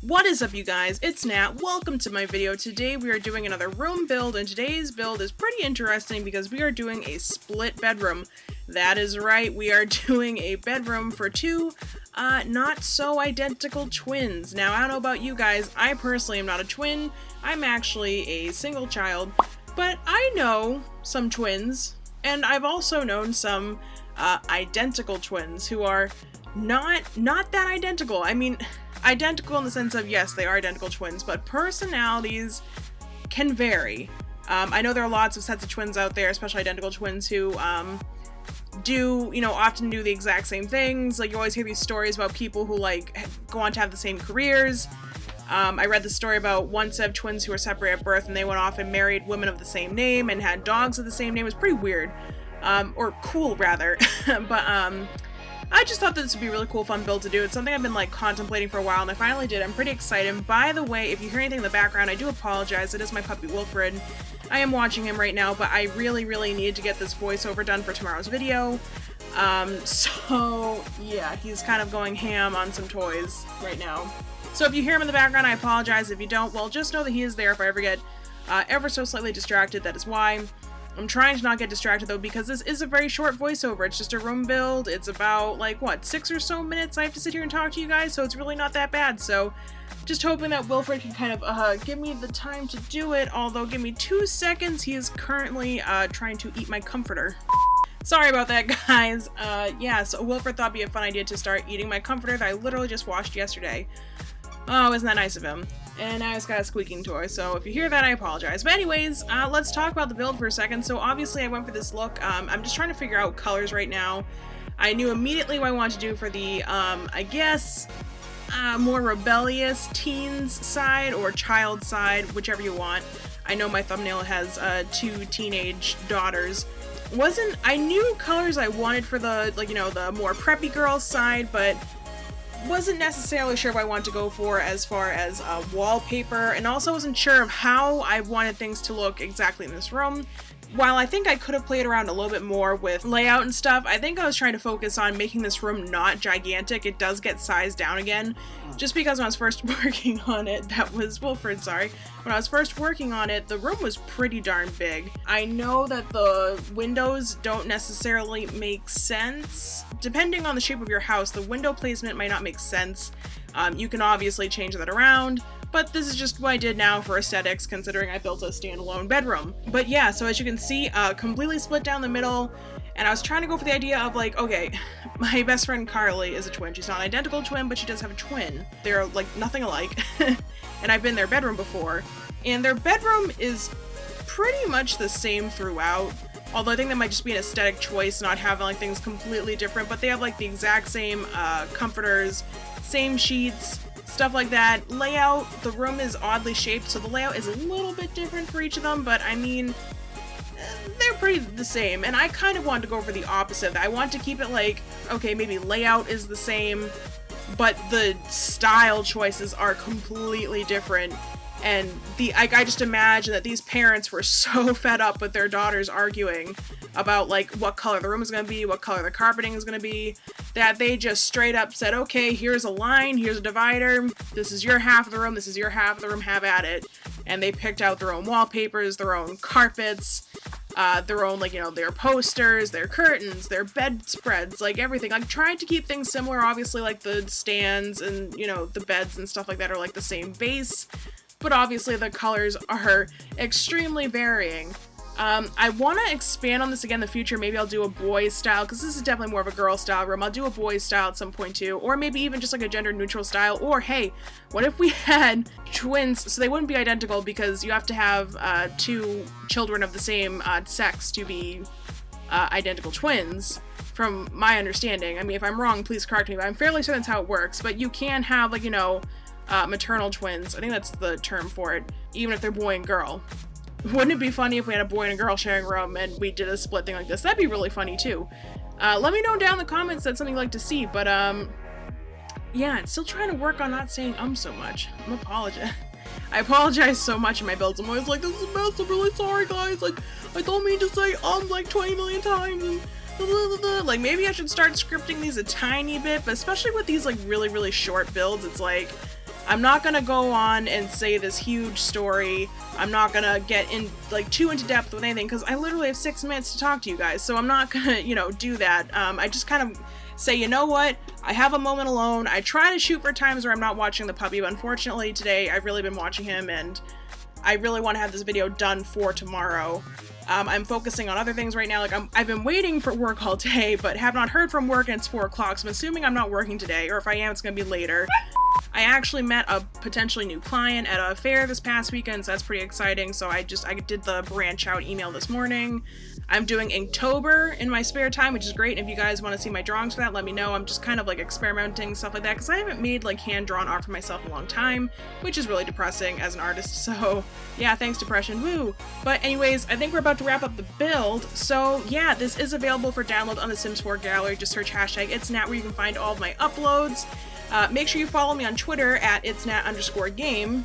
What is up, you guys? It's Nat. Welcome to my video. Today we are doing another room build, and today's build is pretty interesting because we are doing a split bedroom. That is right, we are doing a bedroom for two not so identical twins. Now, I don't know about you guys, I personally am not a twin. I'm actually a single child, but I know some twins, and I've also known some identical twins who are not that identical. I mean, identical in the sense of, yes, they are identical twins, but personalities can vary. I know there are lots of sets of twins out there, especially identical twins, who often do the exact same things. Like, you always hear these stories about people who, like, go on to have the same careers. I read the story about one set of twins who were separated at birth, and they went off and married women of the same name and had dogs of the same name. It was pretty weird. Or cool, rather. But, I just thought that this would be a really cool, fun build to do. It's something I've been, like, contemplating for a while, and I finally did. I'm pretty excited. And by the way, if you hear anything in the background, I do apologize. It is my puppy, Wilfred. I am watching him right now, but I really, really need to get this voiceover done for tomorrow's video. So, yeah, he's kind of going ham on some toys right now. So if you hear him in the background, I apologize. If you don't, well, just know that he is there if I ever get ever so slightly distracted. That is why. I'm trying to not get distracted, though, because this is a very short voiceover. It's just a room build. It's about, like, what, 6 or so minutes I have to sit here and talk to you guys, so it's really not that bad. So, just hoping that Wilfred can kind of give me the time to do it, although give me 2 seconds. He is currently trying to eat my comforter. Sorry about that, guys. Yeah, so Wilfred thought it'd be a fun idea to start eating my comforter that I literally just washed yesterday. Oh, isn't that nice of him? And now it's got a squeaking toy, so if you hear that, I apologize. But anyways, let's talk about the build for a second. So obviously I went for this look. I'm just trying to figure out colors right now. I knew immediately what I wanted to do for the, I guess, more rebellious teens side or child side, whichever you want. I know my thumbnail has 2 teenage daughters. I knew colors I wanted for the, like, you know, the more preppy girls side, but wasn't necessarily sure what I wanted to go for as far as wallpaper, and also wasn't sure of how I wanted things to look exactly in this room. While I think I could have played around a little bit more with layout and stuff, I think I was trying to focus on making this room not gigantic. It does get sized down again, just because when I was first working on it, that was Wilfred, sorry. When I was first working on it, the room was pretty darn big. I know that the windows don't necessarily make sense. Depending on the shape of your house, the window placement might not make sense. You can obviously change that around, but this is just what I did now for aesthetics, considering I built a standalone bedroom. But yeah, so as you can see, completely split down the middle, and I was trying to go for the idea of, like, okay, my best friend Carly is a twin. She's not an identical twin, but she does have a twin. They're, like, nothing alike, and I've been in their bedroom before, and their bedroom is pretty much the same throughout. Although I think that might just be an aesthetic choice, not having, like, things completely different, but they have, like, the exact same comforters, same sheets, stuff like that. Layout, the room is oddly shaped, so the layout is a little bit different for each of them, but I mean, they're pretty the same. And I kind of wanted to go for the opposite. I want to keep it like, okay, maybe layout is the same, but the style choices are completely different. And I just imagine that these parents were so fed up with their daughters arguing about, like, what color the room is going to be, what color the carpeting is going to be, that they just straight up said, okay, here's a line, here's a divider, this is your half of the room, this is your half of the room, have at it. And they picked out their own wallpapers, their own carpets, their own, like, you know, their posters, their curtains, their bedspreads, like, everything. Like, tried to keep things similar, obviously, like, the stands and, you know, the beds and stuff like that are, like, the same base. But obviously the colors are extremely varying. I want to expand on this again in the future. Maybe I'll do a boys style, because this is definitely more of a girl style room. I'll do a boys style at some point too, or maybe even just like a gender neutral style. Or hey, what if we had twins, so they wouldn't be identical, because you have to have 2 children of the same sex to be identical twins, from my understanding. I mean, if I'm wrong, please correct me, but I'm fairly certain that's how it works. But you can have, like, you know, maternal twins. I think that's the term for it, even if they're boy and girl. Wouldn't it be funny if we had a boy and a girl sharing a room and we did a split thing like this? That'd be really funny too. Let me know down in the comments that's something you'd like to see, but yeah, I'm still trying to work on not saying so much. I apologize so much in my builds. I'm always like, this is a mess, I'm really sorry, guys. Like, I don't mean to say like 20 million times, and blah, blah, blah. Like, maybe I should start scripting these a tiny bit, but especially with these, like, really, really short builds, it's like, I'm not gonna go on and say this huge story. I'm not gonna get in like too into depth with anything because I literally have 6 minutes to talk to you guys, so I'm not gonna, you know, do that. I just kind of say, you know what, I have a moment alone. I try to shoot for times where I'm not watching the puppy, but unfortunately today I've really been watching him and I really want to have this video done for tomorrow. I'm focusing on other things right now. Like I've been waiting for work all day, but have not heard from work, and it's 4 o'clock, so I'm assuming I'm not working today, or if I am, it's gonna be later. I actually met a potentially new client at a fair this past weekend, so that's pretty exciting. So I did the branch out email this morning. I'm doing Inktober in my spare time, which is great. If you guys want to see my drawings for that, let me know. I'm just kind of like experimenting, stuff like that, because I haven't made like hand-drawn art for myself in a long time, which is really depressing as an artist. So yeah, thanks depression, woo. But anyways, I think we're about to wrap up the build. So yeah, this is available for download on the Sims 4 gallery. Just search hashtag ItsNat where you can find all of my uploads. Make sure you follow me on Twitter at ItsNat_game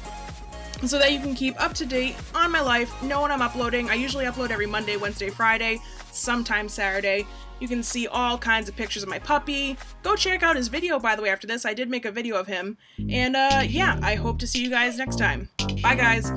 so that you can keep up to date on my life, know when I'm uploading. I usually upload every Monday, Wednesday, Friday, sometimes Saturday. You can see all kinds of pictures of my puppy. Go check out his video, by the way, after this. I did make a video of him. And yeah, I hope to see you guys next time. Bye, guys.